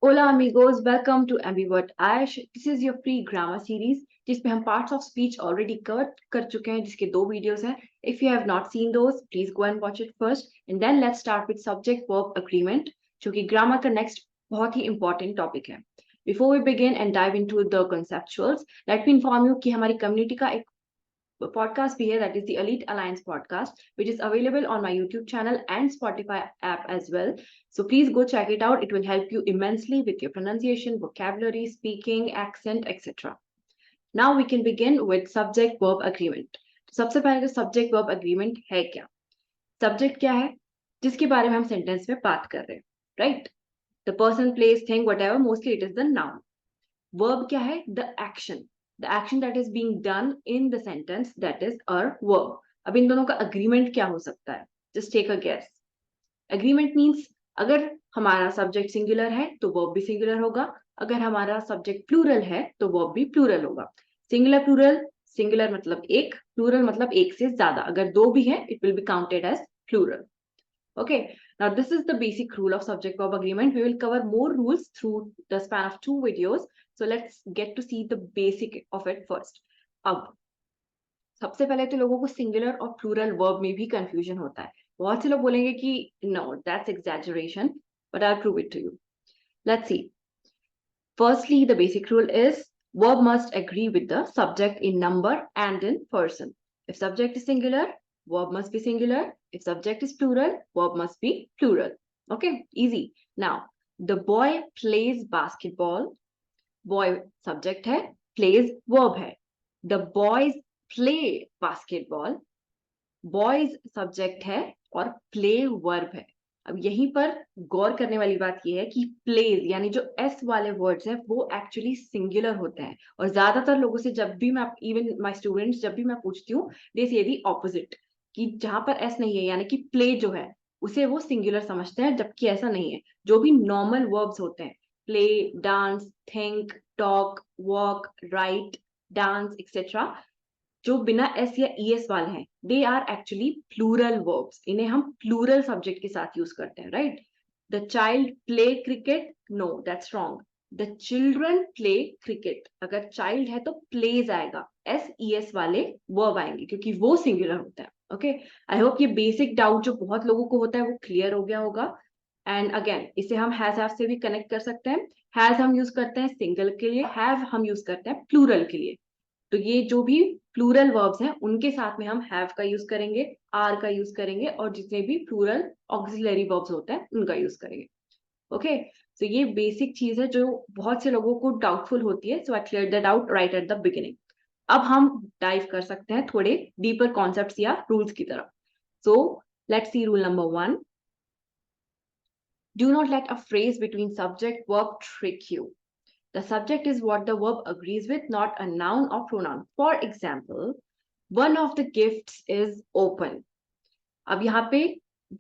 Hola amigos, welcome to Ambivert Ash. This is your free grammar series जिसमें हम parts of speech already covered कर चुके हैं जिसके 2 videos हैं. If you have not seen those, please go and watch it first. And then let's start with subject verb agreement जो कि grammar का next बहुत ही important topic है. Before we begin and dive into the conceptuals, let me inform you कि हमारी community का एक podcast भी है, that is the Elite Alliance podcast, which is available on my YouTube channel and Spotify app as well. So please go check it out. It will help you immensely with your pronunciation, vocabulary, speaking, accent, etc. Now we can begin with subject verb agreement. सबसे पहले तो subject verb agreement है क्या? Subject क्या है? जिसके बारे में हम sentence में बात कर रहे हैं, right? The person, place, thing, whatever, mostly it is the noun. Verb क्या है? The action. The action that is being done in the sentence, that is a verb. अब इन दोनों का agreement क्या हो सकता है? Just take a guess. Agreement means अगर हमारा subject singular है तो verb भी singular होगा. अगर हमारा subject plural है तो verb भी plural होगा. Singular plural, singular मतलब एक, plural मतलब एक से ज्यादा. अगर दो भी है, it will be counted as plural. Okay, now this is the basic rule of subject verb agreement. We will cover more rules through the span of 2 videos. So let's get to see the basic of it first. अब सबसे पहले तो लोगों को singular और plural verb में भी confusion होता है. बहुत से लोग बोलेंगे कि no that's exaggeration, but I will prove it to you. Let's see. Firstly, the basic rule is verb must agree with the subject in number and in person. If subject is singular, verb must be singular. If subject is plural, verb must be plural. Okay, easy. Now, the boy plays basketball. Boy subject है, plays verb है. The boys play basketball. Boys subject है और play verb है. अब यहीं पर गौर करने वाली बात यह है कि प्लेज यानी जो एस वाले वर्ड्स हैं वो एक्चुअली सिंगुलर होते हैं. और ज्यादातर लोगों से जब भी मैं, इवन माय स्टूडेंट्स, जब भी मैं पूछती हूँ, दे से दी ऑपोजिट कि जहां पर एस नहीं है यानी कि प्ले जो है उसे वो सिंगुलर समझते हैं, जबकि ऐसा नहीं है. जो भी नॉर्मल वर्ब्स होते हैं, play, dance, think, talk, walk, write, dance etcetera, जो बिना एस या ईएस वाले हैं, they are actually plural verbs. इन्हें हम प्लूरल सब्जेक्ट के साथ यूज करते हैं, right? The child play cricket, no that's wrong. The children play cricket. अगर चाइल्ड है तो प्लेज आएगा, एस ईएस वाले वर्ब आएंगे क्योंकि वो सिंगुलर होता है. ओके, आई होप ये बेसिक डाउट जो बहुत लोगों को होता है वो क्लियर हो गया होगा. एंड अगेन इसे हम हैव से भी कनेक्ट कर सकते हैं. हैज हम यूज करते हैं सिंगल के लिए, हैव हम यूज करते हैं प्लूरल के लिए. तो ये जो भी प्लूरल वर्ब्स हैं उनके साथ में हम हैव का यूज करेंगे, आर का यूज करेंगे, और जितने भी प्लूरल ऑक्सिलरी वर्ब्स होते हैं उनका यूज करेंगे. ओके, सो ये बेसिक चीज है जो बहुत से लोगों को डाउटफुल होती है. So I clear that out right at the beginning. अब हम डाइव कर सकते हैं थोड़े डीपर कॉन्सेप्ट्स या रूल्स की तरफ. So let's see rule number 1. Do not let a phrase between subject verb trick you. The subject is what the verb agrees with, not a noun or pronoun. For example, one of the gifts is open. अब यहाँ पे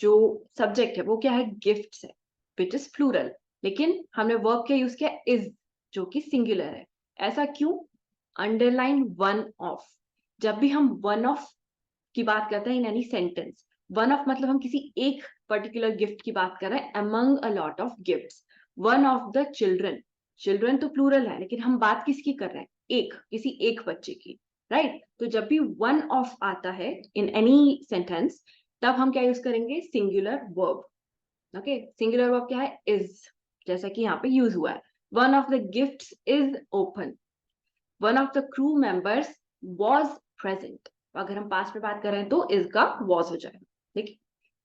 जो subject है वो क्या है? Gifts है, which is plural. लेकिन हमने verb क्या यूज किया? Is, जो कि singular है. ऐसा क्यों? Underline one of. जब भी हम one of की बात करते हैं in any sentence, one of मतलब हम किसी एक particular gift की बात कर रहे हैं among a lot of gifts. One of the children. Children तो प्लूरल है लेकिन हम बात किसकी कर रहे हैं? एक, किसी एक बच्चे की, राइट? तो जब भी वन ऑफ आता है इन एनी सेंटेंस, तब हम क्या यूज करेंगे? Singular verb. Okay, singular verb क्या है? इज, जैसा कि यहाँ पे यूज हुआ है. One of the gifts is open. One of the crew members was present. अगर हम पास्ट में बात कर रहे हैं तो इज का वॉज हो जाएगा, ठीक?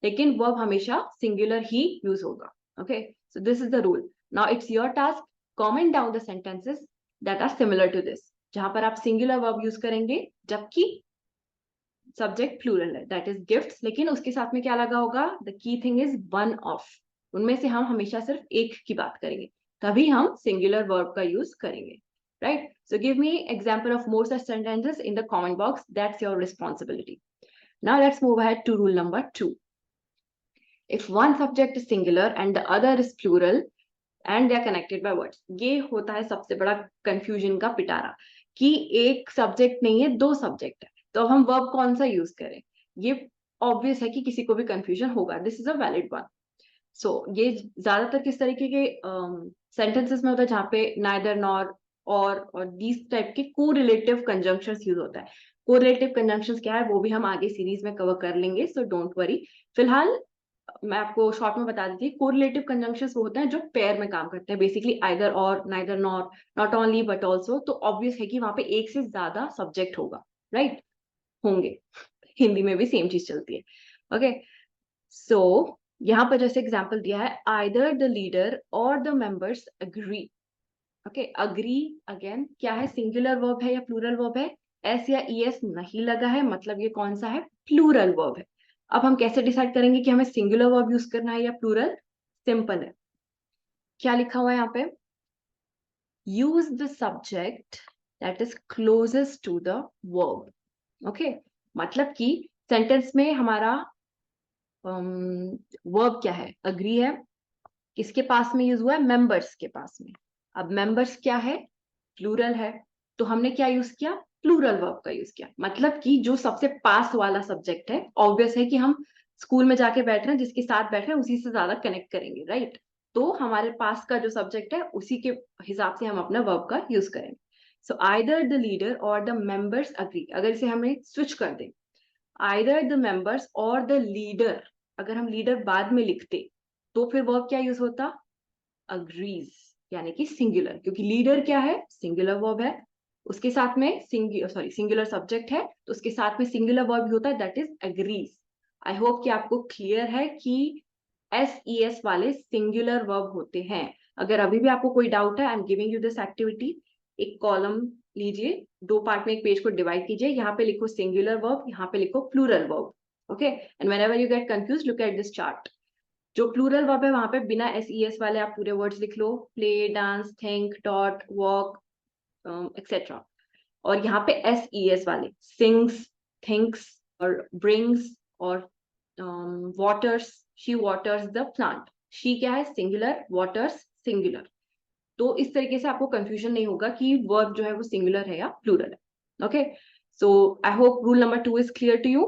लेकिन वर्ब हमेशा सिंगुलर ही यूज होगा. Okay, so this is the rule. Now it's your task. Comment down the sentences that are similar to this, जहां पर आप सिंगुलर वर्ब यूज करेंगे जबकि सब्जेक्ट प्लूरल है, दैट इज गिफ्ट्स, लेकिन उसके साथ में क्या लगा होगा? The key thing is one of. उनमें से हम हमेशा सिर्फ एक की बात करेंगे, तभी हम सिंगुलर वर्ब का यूज करेंगे, right? So give me example of more such sentences in the comment box. That's your responsibility. Now let's move ahead to rule number 2. If one subject is singular and the other is plural and they are connected by words, ये होता है सबसे बड़ा confusion का पिटारा कि एक subject नहीं है, दो सब्जेक्ट है, तो हम वर्ब कौन सा यूज करें? ये ऑब्वियस है कि किसी को भी कंफ्यूजन होगा. This is a valid one. So ये ज्यादातर किस तरीके के सेंटेंसेस में होता है जहाँ पे नाइदर नॉर और दीज टाइप के कोरिलेटिव कंजंक्शंस यूज होता है। कोरिलेटिव कंजंक्शंस क्या है वो भी हम आगे सीरीज में कवर कर लेंगे, सो डोंट वरी। फिलहाल मैं आपको शॉर्ट में बता देती हूँ, कोरिलेटिव कंजंक्शंस वो होते हैं जो पेयर में काम करते हैं, बेसिकली आइदर और, neither nor, not only but also. तो ऑब्वियस है कि वहां पे एक से ज्यादा सब्जेक्ट होगा, राइट? होंगे। हिंदी में भी सेम चीज चलती है। ओके, सो यहाँ पर जैसे एग्जाम्पल दिया है, आइदर द लीडर और the members agree. Okay, agree again क्या है, सिंगुलर वर्ब है या प्लूरल वर्ब है? एस या ईएस नहीं लगा है, मतलब ये कौन सा है? प्लूरल वर्ब है। अब हम कैसे डिसाइड करेंगे कि हमें सिंगुलर वर्ब यूज करना है या प्लूरल? सिंपल है, क्या लिखा हुआ है यहाँ पे? Use the subject that is closest to the verb. Okay, मतलब कि सेंटेंस में हमारा वर्ब क्या है? अग्री है। किसके पास में यूज हुआ है? मेंबर्स के पास में। अब मेंबर्स क्या है? प्लूरल है, तो हमने क्या यूज किया? प्लूरल वर्ब का यूज किया। मतलब कि जो सबसे पास वाला सब्जेक्ट है, ऑब्वियस है कि हम स्कूल में जाके बैठ रहे हैं, जिसके साथ बैठ रहे हैं उसी से ज्यादा कनेक्ट करेंगे, राइट? तो हमारे पास का जो सब्जेक्ट है उसी के हिसाब से हम अपना वर्ब का यूज करेंगे। सो आइदर द लीडर और द मेंबर्स अग्री, अगर इसे हमें स्विच कर दें, आइदर द मेंबर्स और द लीडर, अगर हम लीडर बाद में लिखते तो फिर वर्ब क्या यूज होता? अग्रीज, यानी कि सिंगुलर, क्योंकि लीडर क्या है? सिंगुलर वर्ब है, उसके साथ में सिंगुलर सब्जेक्ट है, तो उसके साथ में सिंगुलर वर्ब भी होता है, that is agrees. I hope कि आपको क्लियर है कि एस ई एस वाले सिंगुलर वर्ब होते हैं। अगर अभी भी आपको कोई डाउट है, I am giving you this activity. एक कॉलम लीजिए, दो पार्ट में एक पेज को डिवाइड कीजिए, यहाँ पे लिखो सिंगुलर वर्ब, यहाँ पे लिखो plural verb. Okay, and whenever you get confuse, look at this chart. जो प्लूरल वर्ब है वहां पे बिना एस ई एस वाले आप पूरे वर्ड्स लिख लो, play, dance, think, taught, walk, etcetera. और यहाँ पे एस ई एस वाले, सिंग्स, थिंक्स और ब्रिंग्स और waters, she waters the plant. She क्या है? Singular, waters singular. तो इस तरीके से आपको कंफ्यूजन नहीं होगा कि वर्ब जो है वो सिंगुलर है या प्लूरल है। Okay, so I hope rule number 2 is clear to you,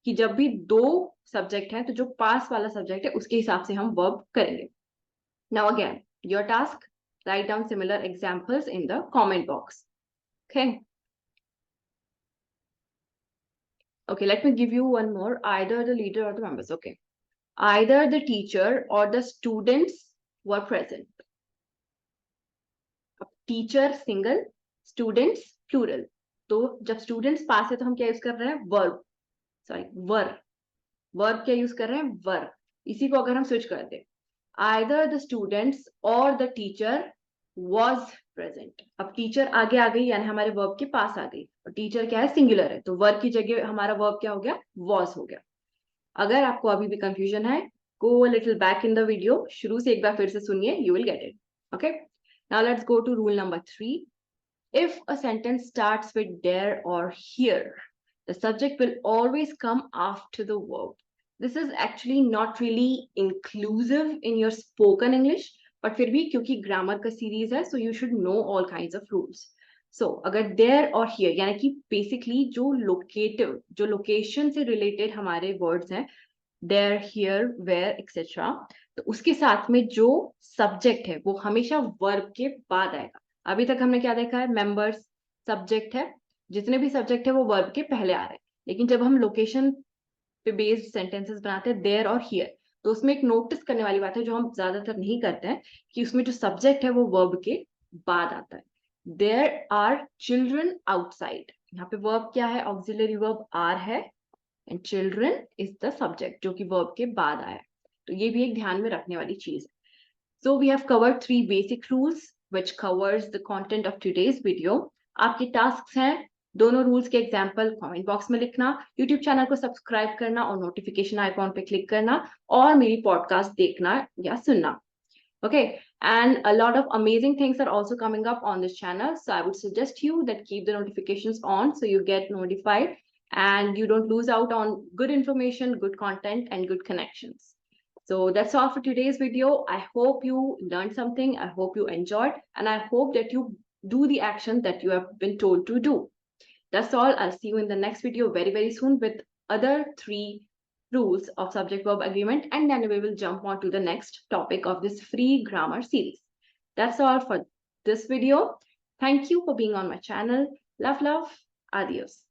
कि जब भी दो सब्जेक्ट है तो जो पास वाला सब्जेक्ट है उसके हिसाब से हम वर्ब करेंगे। Now again your task, write down similar examples in the comment box. Okay, okay, let me give you one more, either the leader or the members. Okay, either the teacher or the students were present. Teacher single, students plural. तो जब students pass है तो हम क्या use कर रहे हैं? Verb, sorry verb. Verb क्या यूज कर रहे हैं? वर्ब। इसी को अगर हम स्विच कर दे, आइदर द स्टूडेंट्स और द टीचर वॉज प्रेजेंट। अब टीचर आगे आ गई, यानी हमारे वर्ब के पास आ गई, और टीचर क्या है? सिंगुलर है, तो वर्ब की जगह हमारा वर्ब क्या हो गया? वॉज हो गया। अगर आपको अभी भी कंफ्यूजन है, go little back in the video, शुरू से एक बार फिर से सुनिए, you will get it. Okay, now let's go to rule number 3। If a sentence starts with there or here, the subject will always come after the verb. This is actually not really inclusive in your spoken English, but फिर भी क्योंकि grammar का series है, so you should know all kinds of rules. So अगर there और here यानी कि basically जो locative, जो location से related हमारे words हैं, there, here, where, etc., तो उसके साथ में जो subject है वो हमेशा verb के बाद आएगा। अभी तक हमने क्या देखा है? मेंबर्स सब्जेक्ट है, जितने भी सब्जेक्ट है वो वर्ब के पहले आ रहे हैं। लेकिन जब हम लोकेशन पे बेस्ड सेंटेंसेस बनाते हैं, देयर और हियर, तो उसमें एक नोटिस करने वाली बात है जो हम ज्यादातर नहीं करते हैं, कि उसमें जो सब्जेक्ट है वो वर्ब के बाद आता है। देयर आर चिल्ड्रन आउटसाइड, यहाँ पे वर्ब क्या है? ऑक्सिलरी वर्ब आर है, and children is the subject जो कि वर्ब के बाद आया है। तो ये भी एक ध्यान में रखने वाली चीज है। So we have covered 3 basic rules which covers the content of today's video. आपके tasks हैं दोनों rules के example comment box में लिखना, YouTube channel को subscribe करना और notification icon पे click करना, और मेरी podcast देखना या सुनना. Okay, and a lot of amazing things are also coming up on this channel. So I would suggest you that keep the notifications on so you get notified and you don't lose out on good information, good content, and good connections. So that's all for today's video. I hope you learned something. I hope you enjoyed, and I hope that you do the action that you have been told to do. That's all. I'll see you in the next video very, very soon with other 3 rules of subject verb agreement, and then we will jump on to the next topic of this free grammar series. That's all for this video. Thank you for being on my channel. Love, love. Adios.